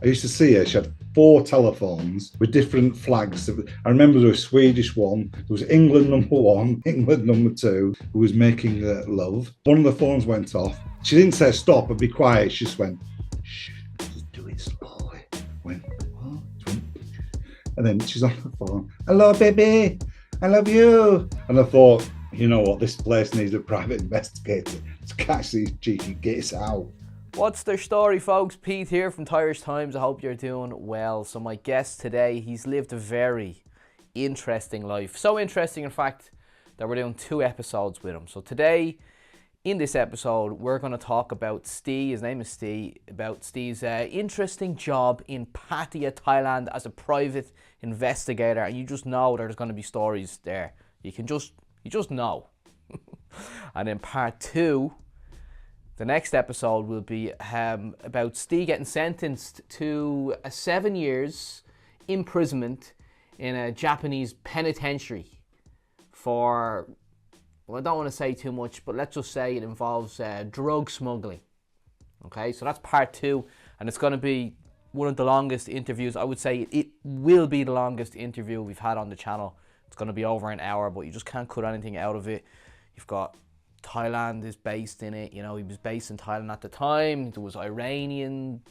I used to see her. She had 4 telephones with different flags. I remember there was a Swedish one. There was England #1, England #2, who was making love. One of the phones went off. She didn't say stop and be quiet. She just went, shh, just do it slowly. Went, what? And then she's on the phone. Hello, baby. I love you. And I thought, you know what? This place needs a private investigator to catch these cheeky gits out. What's their story, folks? Pete here from Thairish Times. I hope you're doing well. So my guest today, he's lived a very interesting life. So interesting, in fact, that we're doing 2 episodes with him. So today, in this episode, we're going to talk about Ste. His name is Ste. About Ste's interesting job in Pattaya, Thailand as a private investigator. And you just know there's going to be stories there. You just know. And in part 2, the next episode will be about Ste getting sentenced to 7 years imprisonment in a Japanese penitentiary for, well, I don't want to say too much, but let's just say it involves drug smuggling. Okay, so that's part 2, and it's going to be one of the longest interviews. I would say it will be the longest interview we've had on the channel. It's going to be over an hour, but you just can't cut anything out of it. You've got Thailand is based in it. You know, he was based in Thailand at the time. There was Iranian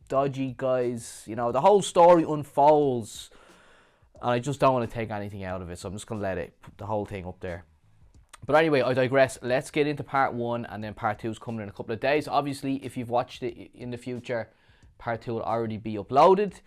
dodgy guys. You know, the whole story unfolds, and I just don't want to take anything out of it, so I'm just going to let it, put the whole thing up there. But anyway, I digress. Let's get into part 1, and then part 2 is coming in a couple of days. Obviously, if you've watched it in the future, part 2 will already be uploaded.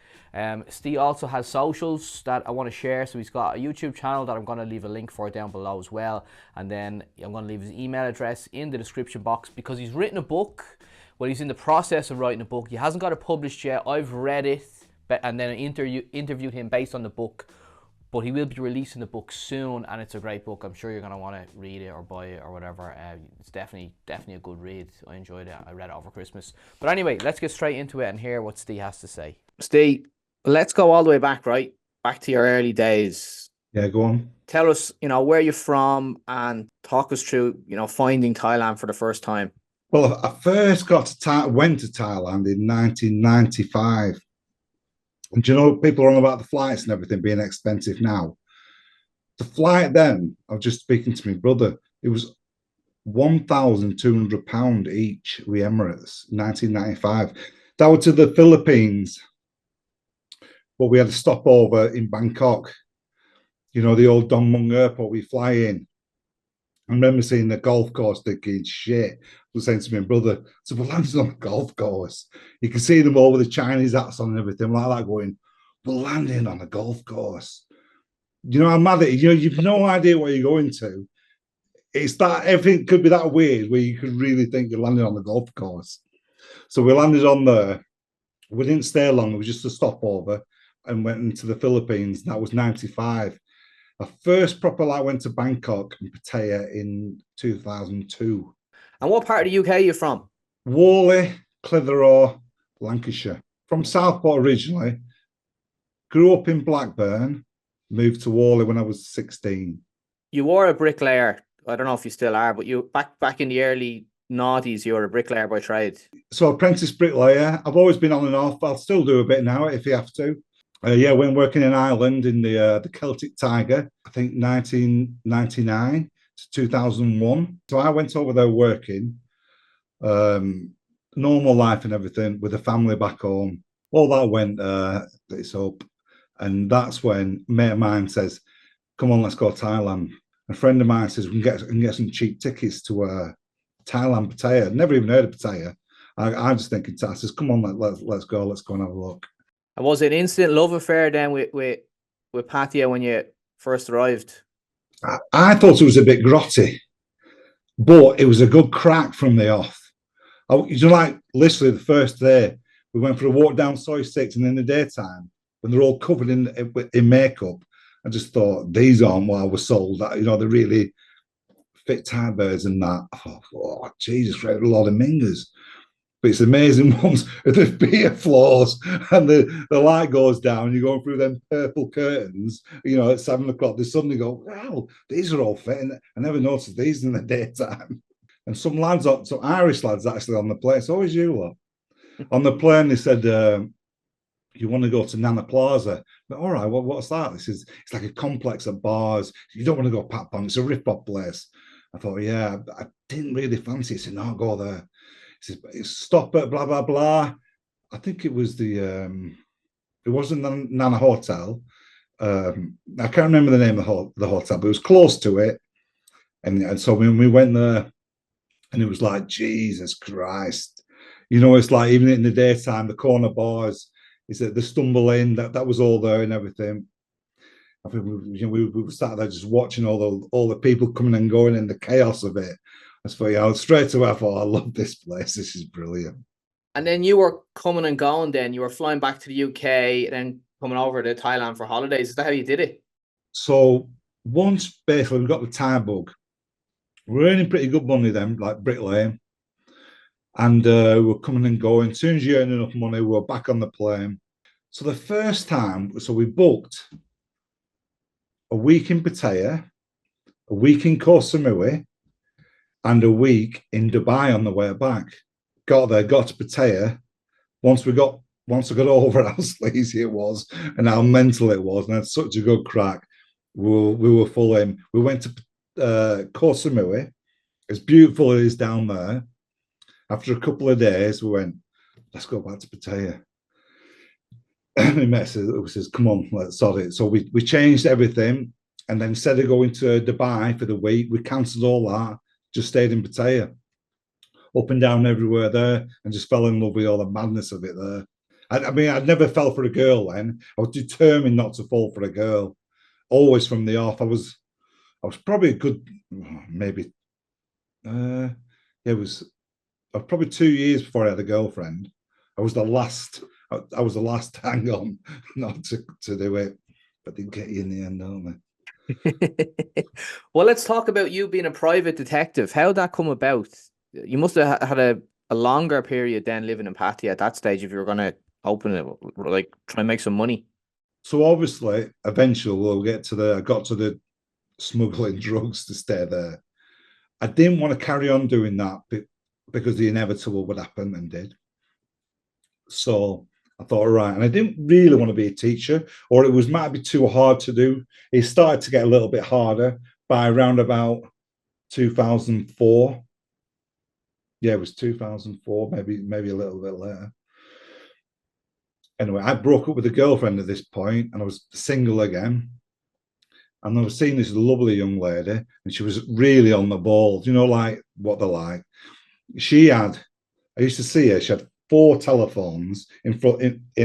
Ste also has socials that I want to share. So he's got a YouTube channel that I'm going to leave a link for down below as well. And then I'm going to leave his email address in the description box, because he's written a book. Well, he's in the process of writing a book. He hasn't got it published yet. I've read it and then interviewed him based on the book. But he will be releasing the book soon, and it's a great book. I'm sure you're going to want to read it or buy it or whatever. It's definitely a good read. I enjoyed it. I read it over Christmas. But anyway, let's get straight into it and hear what Ste has to say. Ste, let's go all the way back, right? Back to your early days. Yeah, go on. Tell us, where you're from, and talk us through, finding Thailand for the first time. Well, I first went to Thailand in 1995. And do you know, people are on about the flights and everything being expensive now. The flight then, I was just speaking to my brother, it was £1,200 each with Emirates, 1995. That was to the Philippines. But we had a stopover in Bangkok. You know, the old Don Mueang airport we fly in. I remember seeing the golf course thinking, shit. I was saying to my brother, so we're landing on a golf course. You can see them all with the Chinese hats on and everything like that going, we're landing on a golf course. You know how mad it is? You've no idea what you're going to. It's that, everything could be that weird where you could really think you're landing on the golf course. So we landed on there. We didn't stay long. It was just a stopover and went into the Philippines. That was 95. My first proper life went to Bangkok and Pattaya in 2002. And what part of the UK are you from? Worley, Clitheroe, Lancashire. From Southport originally. Grew up in Blackburn. Moved to Worley when I was 16. You were a bricklayer. I don't know if you still are, but you back in the early noughties, you were a bricklayer by trade. So apprentice bricklayer. I've always been on and off. I'll still do a bit now if you have to. When working in Ireland in the Celtic Tiger, I think 1999 to 2001. So I went over there working, normal life and everything with a family back home. All that went it's up. And that's when a mate of mine says, come on, let's go to Thailand. A friend of mine says, we can get some cheap tickets to Thailand, Pattaya. I'd never even heard of Pattaya. I'm just thinking, I says, come on, let's go and have a look. And was it an instant love affair then with Pattaya when you first arrived? I thought it was a bit grotty, but it was a good crack from the off. Like literally the first day, we went for a walk down Soy 6, and in the daytime, when they're all covered in makeup, I just thought, these aren't what I was sold. That, they're really fit Thai birds and that. I thought, oh, Jesus, a lot of mingers. But it's amazing ones with the beer floors and the light goes down. You're going through them purple curtains, at 7 o'clock. They suddenly go, wow, these are all fit. And I never noticed these in the daytime. And some Irish lads actually on the plane. So always you lot. On the plane, they said, you want to go to Nana Plaza. But all right, what's that? It's like a complex of bars. You don't want to go Pat Pong. It's a rip-off place. I thought, yeah, I didn't really fancy it. He said, no, go there. He said, stop at blah, blah, blah. I think it was it wasn't the Nana Hotel. I can't remember the name of the hotel, but it was close to it. And so when we went there, and it was like, Jesus Christ. You know, it's like even in the daytime, the corner bars, is that the stumbling, that was all there and everything. I think we sat there just watching all the people coming and going and the chaos of it. I thought, yeah, straight away I thought, I love this place. This is brilliant. And then you were coming and going then. You were flying back to the UK, then coming over to Thailand for holidays. Is that how you did it? So once basically we got the Thai bug, we were earning pretty good money then, like Brick Lane. And we were coming and going. As soon as you earn enough money, we were back on the plane. So the first time, so we booked a week in Pattaya, a week in Koh Samui, and a week in Dubai on the way back. Got there, got to Pattaya. Once I got over how sleazy it was and how mental it was, and had such a good crack, we were full in. We went to Koh Samui. As beautiful as it is down there. After a couple of days, we went, let's go back to Pattaya. My mate says, come on, let's sort it. So we changed everything. And then instead of going to Dubai for the week, we cancelled all that, just stayed in Pattaya. Up and down everywhere there, and just fell in love with all the madness of it there. I mean, I'd never fell for a girl then. I was determined not to fall for a girl. Always from the off. I was probably a good, maybe, it was probably 2 years before I had a girlfriend. I was the last to hang on, not to do it, but they get you in the end, don't they? Well, let's talk about you being a private detective. How'd that come about? You must have had a longer period then living in Pattaya at that stage if you were going to open it, like try and make some money. So obviously, eventually I got to the smuggling drugs to stay there. I didn't want to carry on doing that because the inevitable would happen and did. So I thought, right, and I didn't really want to be a teacher, or it might be too hard to do. It started to get a little bit harder by around about 2004. Yeah, it was 2004, maybe a little bit later. Anyway, I broke up with a girlfriend at this point, and I was single again. And I was seeing this lovely young lady, and she was really on the ball. You know, like what they're like. I used to see her. She had 4 telephones in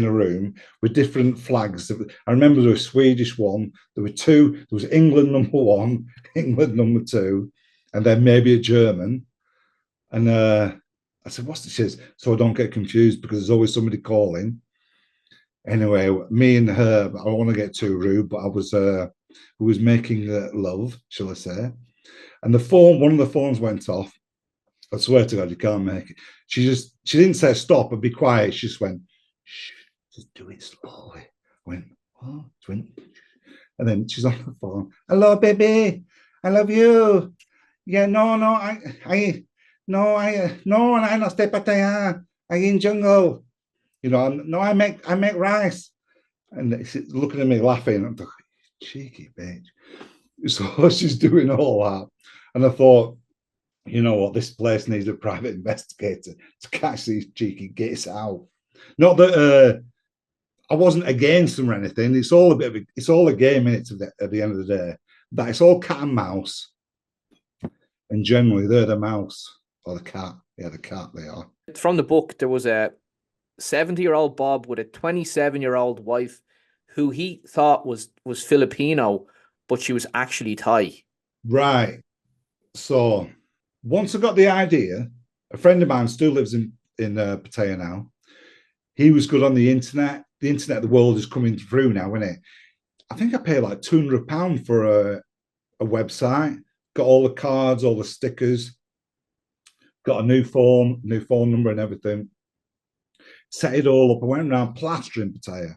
a room with different flags. I remember there was a Swedish one. There were 2. There was England #1, England #2, and then maybe a German. And I said, "What's this?" She says, so I don't get confused because there's always somebody calling. Anyway, me and her, I don't want to get too rude, but I was who was making love, shall I say? And one of the phones went off. I swear to God, you can't make it. She didn't say stop and be quiet. She just went, shh, just do it slowly. I went, what? She went, and then she's on the phone. Hello, baby. I love you. Yeah, no, I'm not Ste Beatty. I in jungle. You know, no, I make rice. And she's looking at me laughing. I'm like, cheeky bitch. So she's doing all that. And I thought, you know what, this place needs a private investigator to catch these cheeky gits out. Not that I wasn't against them or anything. It's all a game in it at the end of the day. That it's all cat and mouse. And generally they're the mouse or the cat. Yeah, the cat they are. From the book, there was a 70-year-old Bob with a 27-year-old wife who he thought was Filipino, but she was actually Thai. Right. So once I got the idea, a friend of mine still lives in Pattaya now. He was good on the internet. The internet of the world is coming through now, isn't it? I think I paid like £200 for a website. Got all the cards, all the stickers. Got a new phone number and everything. Set it all up. I went around plastering Pattaya.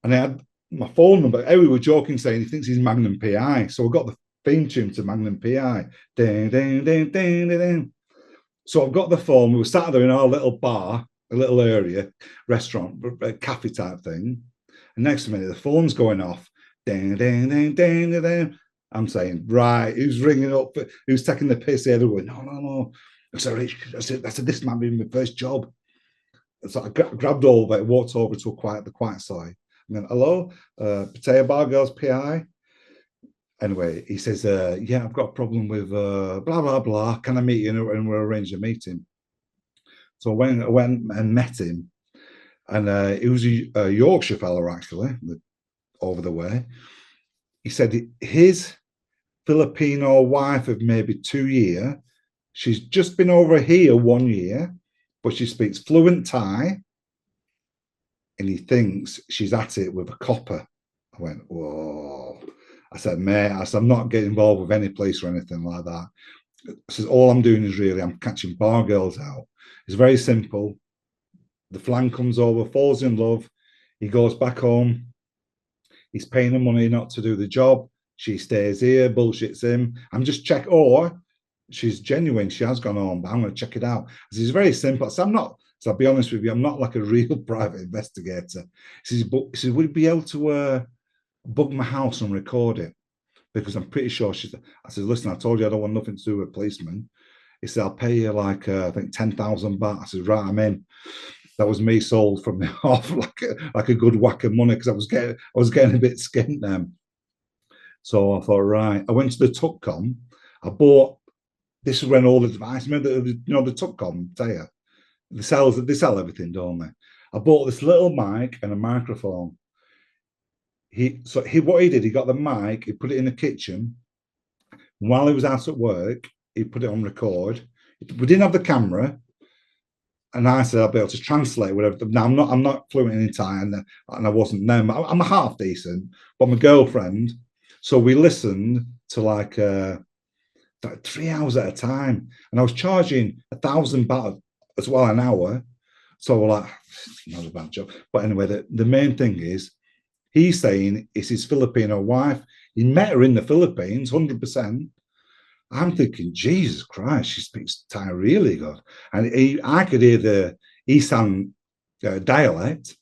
And I had my phone number. We were joking saying he thinks he's Magnum PI. So I got the theme tune to Magnum PI. Ding, ding, ding, ding, ding, ding. So I've got the phone. We were sat there in our little bar a little area, restaurant, cafe type thing. And next minute, the phone's going off. Ding, ding, ding, ding, ding, ding. I'm saying, right, who's ringing up? Who's taking the piss here? They're going, no, no, no. I said, this might be my first job. So I grabbed all of it, walked over to the quiet side. I went, hello, Pattaya bargirl's PI. Anyway, he says, yeah, I've got a problem with blah, blah, blah. Can I meet you? And we'll arrange a meeting. So I went and met him. And he was a Yorkshire fella, actually, over the way. He said his Filipino wife of maybe 2 years, she's just been over here 1 year, but she speaks fluent Thai, and he thinks she's at it with a copper. I went, whoa. I said, mate, I'm not getting involved with any police or anything like that. I said, all I'm doing is I'm catching bar girls out. It's very simple. The flan comes over, falls in love. He goes back home. He's paying her money not to do the job. She stays here, bullshits him. I'm just checking, or she's genuine. She has gone home, but I'm going to check it out. It's very simple. So I'll be honest with you, I'm not like a real private investigator. He says, would you be able to bug my house and record it? Because I'm pretty sure I said, listen, I told you I don't want nothing to do with policemen. He said, I'll pay you like, I think 10,000 baht. I said, right, I'm in. That was me sold from the off like a good whack of money, because I was getting a bit skint then. So I thought, right. I went to the Tuccom. I bought. This is when all the devices, remember the Tuccom Thayer. They sell everything, don't they? I bought this little mic and a microphone. What he did, he got the mic, he put it in the kitchen. While he was out at work, he put it on record. We didn't have the camera. And I said, I'll be able to translate whatever. Now, I'm not fluent in Thai, and I wasn't then. I'm a half decent, but my girlfriend. So we listened to like 3 hours at a time. And I was charging 1,000 baht as well an hour. So we're like, not a bad job. But anyway, the main thing is, he's saying it's his Filipino wife. He met her in the Philippines, 100%. I'm thinking, Jesus Christ, she speaks Thai really good. And I could hear the Isan dialect.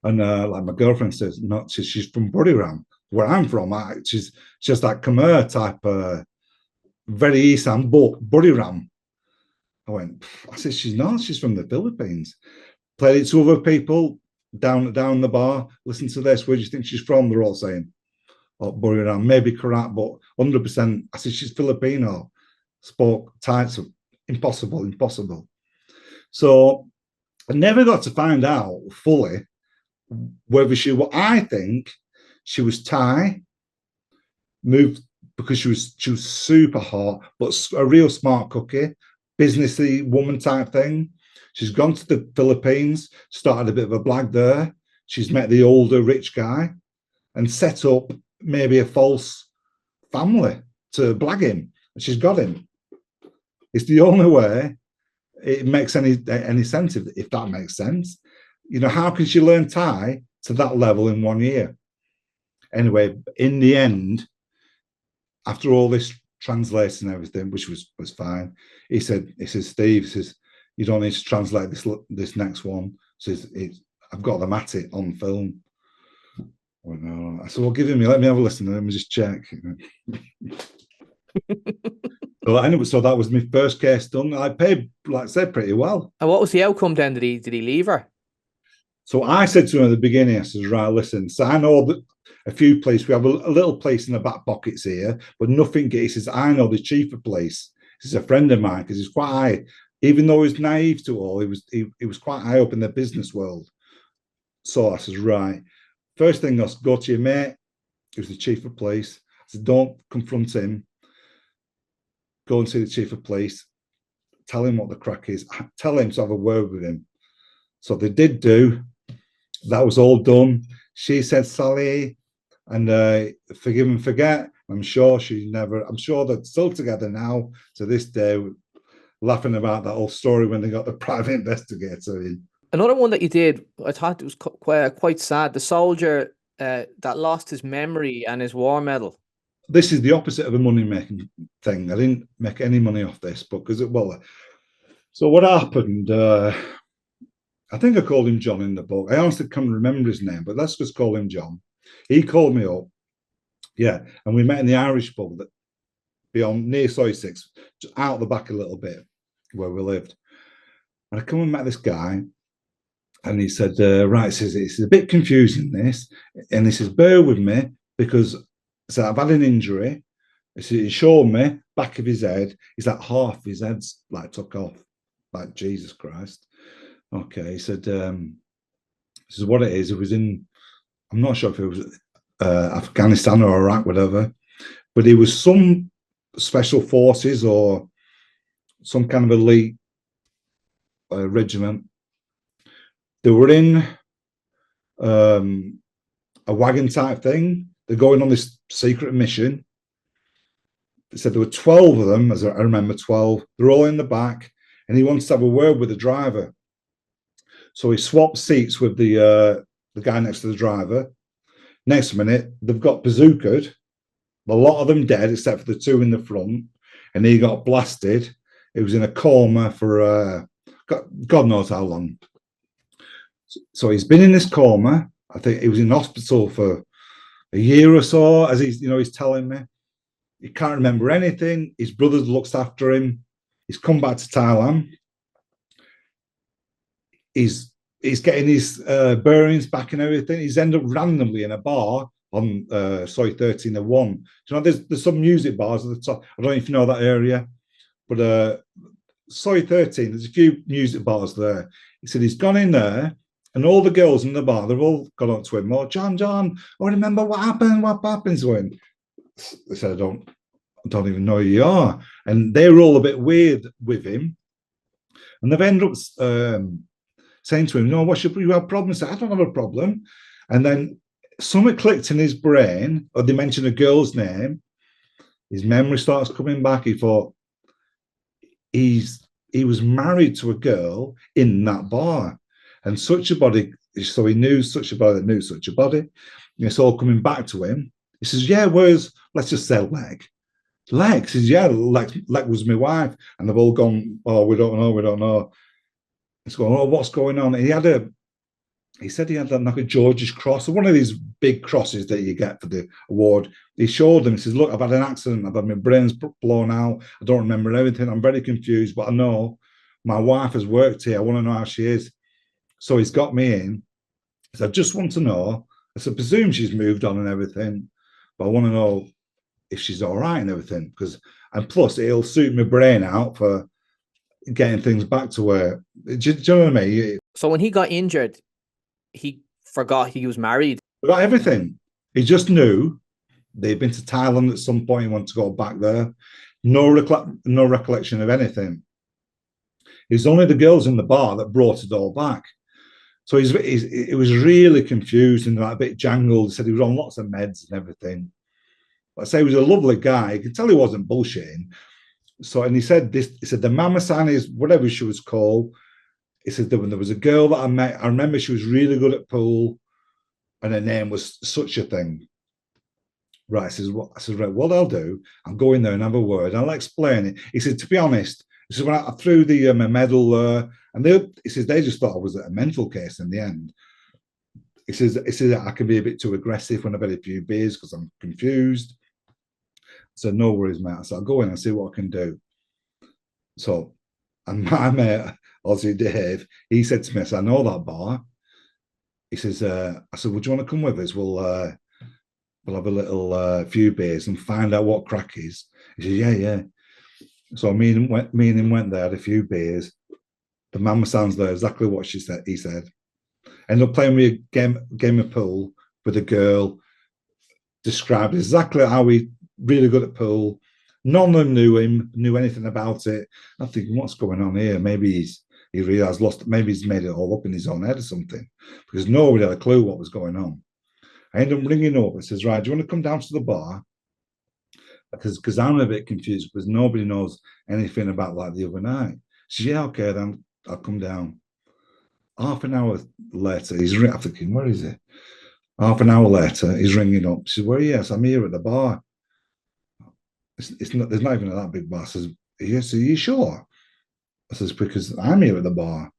And like my girlfriend says, no, she's from Buriram, where I'm from. She's just like Khmer type, very Isan, but Buriram. I said, she's from the Philippines. Played it to other people down the bar. Listen to this. Where do you think she's from? They're all saying, oh, Buriram, maybe correct, but 100%. I said, she's Filipino. Spoke Thai, so impossible. So I never got to find out fully whether I think she was Thai, moved because she was super hot, but a real smart cookie, businessy woman type thing. She's gone to the Philippines, started a bit of a blag there. She's met the older rich guy and set up maybe a false family to blag him. And she's got him. It's the only way it makes any sense, if that makes sense. How can she learn Thai to that level in 1 year? Anyway, in the end, after all this translation and everything, which was fine, he said, Steve, he says, you don't need to translate this next one. He says, I've got them at it on film. I said, well, let me have a listen, let me just check. So that was my first case done. I paid, like I said, pretty well. And what was the outcome then? Did he leave her? So I said to him at the beginning, I said, right, listen, so I know that a few places, we have a little place in the back pockets here, but nothing. He says, I know the chief of police. He's a friend of mine, because he's quite high. Even though he's naive to all, he was quite high up in the business world. So I says, right, first thing, I'll go to your mate, who's the chief of police. I said, don't confront him. Go and see the chief of police. Tell him what the crack is. Tell him to have a word with him. So they did do. That was all done. She said, Sally, and forgive and forget. I'm sure they're still together now to this day, laughing about that whole story when they got the private investigator in. Another one that you did, I thought it was quite sad. The soldier that lost his memory and his war medal. This is the opposite of a money-making thing. I didn't make any money off this, but So what happened? I think I called him John in the book. I honestly can't remember his name, but let's just call him John. He called me up, yeah, and we met in the Irish pub that beyond near Soy 6, just out the back a little bit where we lived. And I come and met this guy, and he said, right, says it's a bit confusing this, and he says, bear with me because so I've had an injury. He showed me back of his head. He's like half his head's like took off, like Jesus Christ. Okay, he said, this is what it is. It was in, I'm not sure if it was Afghanistan or Iraq, whatever, but it was some special forces or some kind of elite regiment. They were in a wagon type thing. They're going on this secret mission. They said there were 12 of them, as I remember, 12. They're all in the back, and he wants to have a word with the driver. So he swapped seats with the guy next to the driver. Next minute, they've got bazookaed. A lot of them dead, except for the two in the front. And he got blasted. He was in a coma for God knows how long. So he's been in this coma. I think he was in hospital for a year or so, as he's telling me. He can't remember anything. His brother looks after him. He's come back to Thailand. He's getting his bearings back and everything. He's ended up randomly in a bar on Soy 1301. There's some music bars at the top. I don't know if you know that area, but Soy 13, there's a few music bars there. He said he's gone in there, and all the girls in the bar, they've all gone up to him. Oh, John, I remember what happened. What happens when? They said, I don't even know who you are. And they were all a bit weird with him. And they've ended up saying to him, no, you have problems? I don't have a problem. And then something clicked in his brain, or they mentioned a girl's name. His memory starts coming back. He thought he was married to a girl in that bar. And such a body, so he knew such a body that knew such a body. And it's all coming back to him. He says, yeah, let's just say Leg. Leg says, yeah, Leg was my wife. And they've all gone, oh, we don't know. It's going, oh, what's going on? And he said he had like a George's cross, one of these big crosses that you get for the award. He showed them, he says, look, I've had an accident. I've had my brains blown out. I don't remember everything. I'm very confused, but I know my wife has worked here. I want to know how she is. So he's got me in. He said, I just want to know. I said, presume she's moved on and everything, but I want to know if she's all right and everything. And plus, it'll suit my brain out for getting things back to where. Do you know what I mean? So when he got injured, he forgot he was married. Forgot everything. He just knew they'd been to Thailand at some point. He wanted to go back there. No recollection of anything. It was only the girls in the bar that brought it all back. So it was really confused and like a bit jangled. He said he was on lots of meds and everything. But I say he was a lovely guy. You could tell he wasn't bullshitting. So, and he said this, he said, the Mama San is whatever she was called. He said that when there was a girl that I met, I remember she was really good at pool and her name was such a thing. Right. I said, right, what I'll do, I'll go in there and have a word. And I'll explain it. He said, to be honest, he said, when I threw the medal, and he says, they just thought I was a mental case in the end. He says, I can be a bit too aggressive when I've had a few beers because I'm confused. I said, no worries, mate. I said, I'll go in and see what I can do. So, and my mate, Aussie Dave, he said to me, I said, I know that bar. He says, I said, would you want to come with us? We'll have a little few beers and find out what crack is. He says, yeah. So me and him went there, had a few beers. The Mama San's there, exactly what he said. Ended up playing me a game of pool with a girl, described exactly how he really good at pool. None of them knew anything about it. I'm thinking, what's going on here? Maybe he realised maybe he's made it all up in his own head or something, because nobody had a clue what was going on. I ended up ringing up and says, right, do you want to come down to the bar? Because I'm a bit confused because nobody knows anything about like the other night. She said, yeah, okay, then I'll come down. Half an hour later, I'm thinking, where is he? Half an hour later, he's ringing up. She says, where are you? Yes, I'm here at the bar. It's not, there's not even that big bar. I says, yes, are you sure? I says, because I'm here at the bar.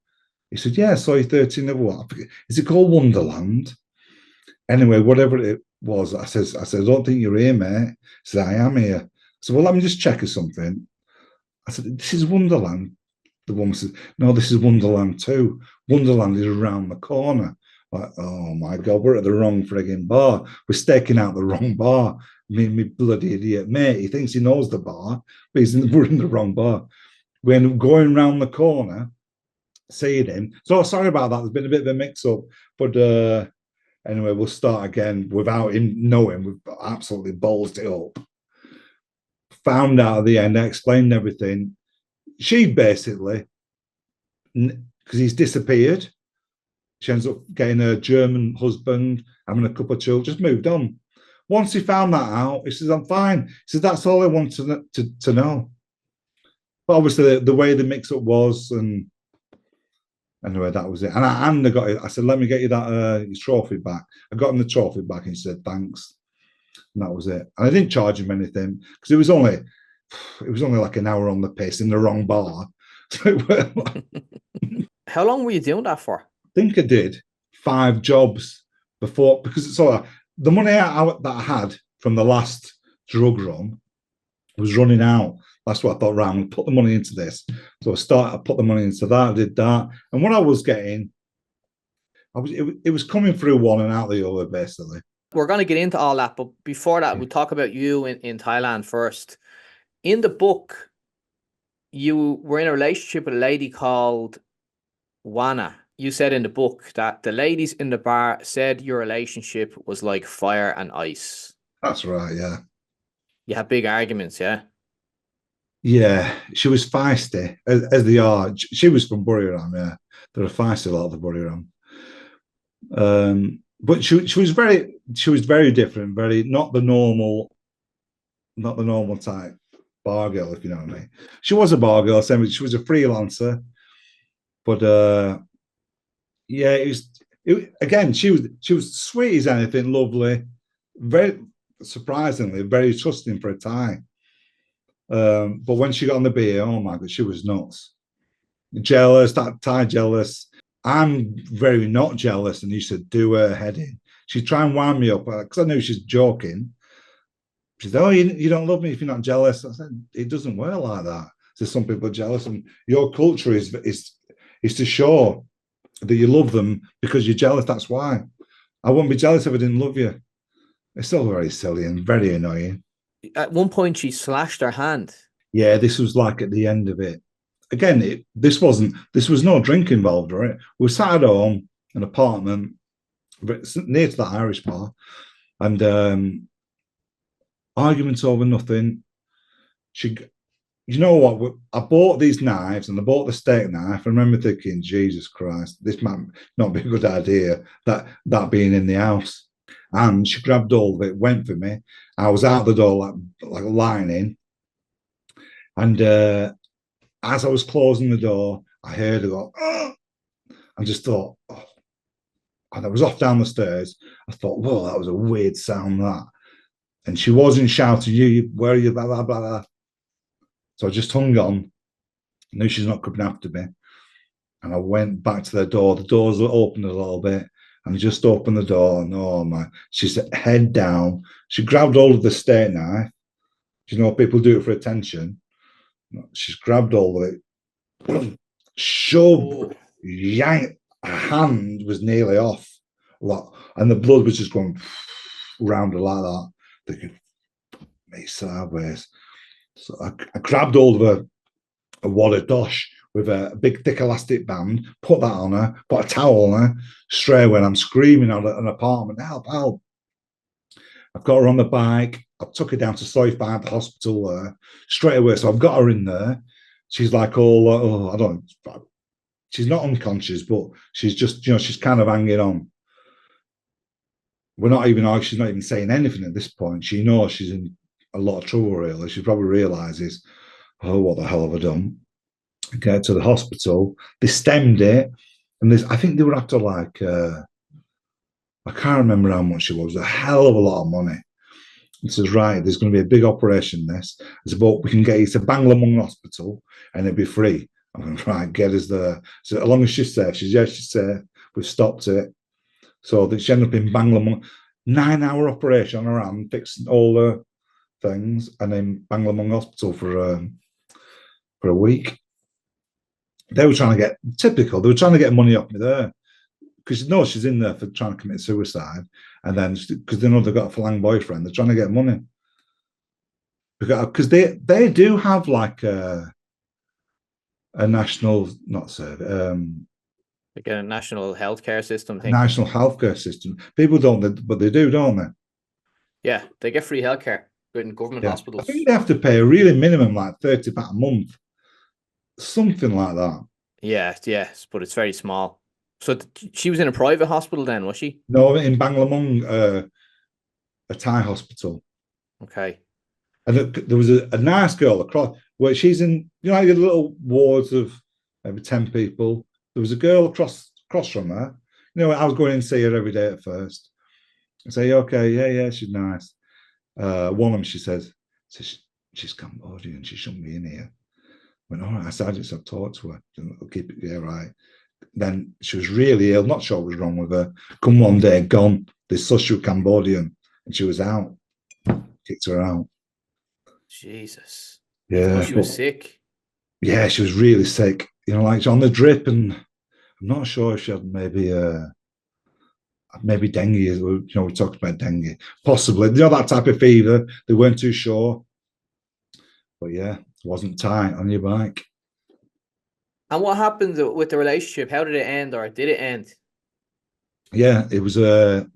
He said, yeah, I saw you 13 of what? Is it called Wonderland? Anyway, whatever it was, I said, I don't think you're here, mate. He said, I am here. I said, well, let me just check or something. I said, this is Wonderland. The woman said, no, this is Wonderland too. Wonderland is around the corner. Like, oh my God, we're at the wrong frigging bar. We're staking out the wrong bar. Me bloody idiot mate. He thinks he knows the bar, but we're in the wrong bar. When going round the corner, seeing him. So sorry about that. There's been a bit of a mix-up. But anyway, we'll start again without him knowing. We've absolutely ballsed it up. Found out at the end, I explained everything. She basically, because he's disappeared, she ends up getting a German husband, having a couple of children, just moved on. Once he found that out, he says, I'm fine. He says, that's all I want to know. But obviously, the way the mix-up was, and anyway, that was it. And I got it. I said, let me get you that your trophy back. I got him the trophy back, and he said, thanks. And that was it. And I didn't charge him anything because it was only like an hour on the piss in the wrong bar. So how long were you doing that for? I think I did 5 jobs before, because it's all the money that I had from the last drug run was running out. That's what I thought, right, I'm going to put the money into this. So I put the money into that, I did that. And what I was getting, it was coming through one and out the other, basically. We're going to get into all that, but before that, we'll talk about you in Thailand first. In the book, you were in a relationship with a lady called Wana. You said in the book that the ladies in the bar said your relationship was like fire and ice. That's right, yeah. You had big arguments, yeah? Yeah, she was feisty, as they are. She was from Buriram, yeah. They're a feisty lot of the Buriram. But she was very different, very not the normal type bar girl, if you know what I mean. She was a bar girl, she was a freelancer, but yeah, again, she was sweet as anything, lovely, very surprisingly very trusting for a Thai. But when she got on the beer, oh my God, she was nuts, jealous, that Thai jealous. I'm very not jealous, and used to do her head in. She'd try and wind me up because I knew she's joking. She said, "Oh, you don't love me if you're not jealous." I said, "It doesn't work like that." So some people are jealous, and your culture is to show that you love them because you're jealous. That's why. I wouldn't be jealous if I didn't love you. It's still very silly and very annoying. At one point, she slashed her hand. Yeah, this was like at the end of it. Again, this was no drink involved, right? We sat at home, an apartment near to that Irish bar, and arguments over nothing. You know what? I bought these knives and I bought the steak knife. I remember thinking, Jesus Christ, this might not be a good idea, that being in the house. And she grabbed all of it, went for me. I was out the door like lying in. And as I was closing the door, I heard her go, oh! I just thought, oh. And I was off down the stairs. I thought, whoa, that was a weird sound, that. And she wasn't shouting, where are you, blah, blah, blah, blah. So I just hung on. I knew she's not coming after me. And I went back to the door. The doors were open a little bit. And I just opened the door. And oh my, she's head down. She grabbed hold of the steak knife. You know, people do it for attention. She's grabbed hold of it. Shoved, yanked. Her hand was nearly off. And the blood was just going round her like that. Thinking, me sideways. So I grabbed hold of a wad of dosh with a big thick elastic band, put that on her, put a towel on her, straight away, and I'm screaming out at an apartment, help, help. I've got her on the bike. I took her down to Sleuth by the hospital there, straight away. So I've got her in there. She's like all, I don't know, she's not unconscious, but she's just, she's kind of hanging on. She's not even saying anything at this point. She knows she's in a lot of trouble, really. She probably realizes, oh, what the hell have I done? Get to the hospital. They stemmed it, and I think they were after like I can't remember how much it was. A hell of a lot of money. He says, right, there's going to be a big operation. We can get you to Banglamung Hospital, and it'll be free. I went, right, get us there. So as long as she's safe, she's safe. We've stopped it. So that she ended up in Banglamung, 9-hour operation on her hand, fixing all the things, and then Banglamung Hospital for a week. They were trying to get typical. They were trying to get money off me there because no, she's in there for trying to commit suicide, and then because they know they've got a Falang boyfriend, they're trying to get money because they do have like a national not service. Like a national healthcare system thing. National healthcare system. People don't, but they do, don't they? Yeah, they get free healthcare in government hospitals. I think they have to pay a really minimum, like £30 a month, something like that. Yeah, yes, but it's very small. So she was in a private hospital then, was she? No, in Banglamung, a Thai hospital. Okay. And there was a nice girl across where she's in, you know, your little wards of maybe 10 people. There was a girl across from her. You know, I was going in and see her every day at first. I say, okay, yeah, she's nice. One of them, she says she's Cambodian. She shouldn't be in here. I went, all right. I said, I just talked to her. I'll keep it, yeah, right. Then she was really ill. Not sure what was wrong with her. Come one day, gone. They saw she was Cambodian, and she was out. Kicked her out. Jesus. Yeah, she was sick. Yeah, she was really sick. You know, like on the drip, and I'm not sure if she had maybe dengue. You know, we talked about dengue, possibly. You know, that type of fever. They weren't too sure, but yeah, it wasn't tight on your bike. And what happened with the relationship? How did it end, or did it end? Yeah, it was an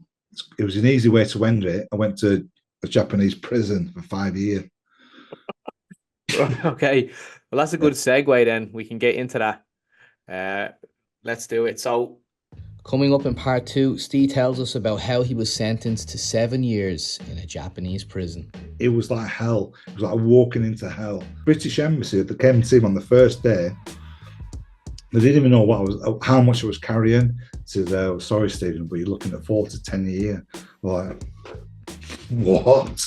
easy way to end it. I went to a Japanese prison for 5 years. Okay, well, that's a good segue. Then we can get into that. Let's do it. So, coming up in part 2, Steve tells us about how he was sentenced to 7 years in a Japanese prison. It was like hell. It was like walking into hell. British Embassy, they came to see him on the first day. They didn't even know how much I was carrying. Said, sorry, Stephen, but you're looking at 4 to 10 a year. Like, what?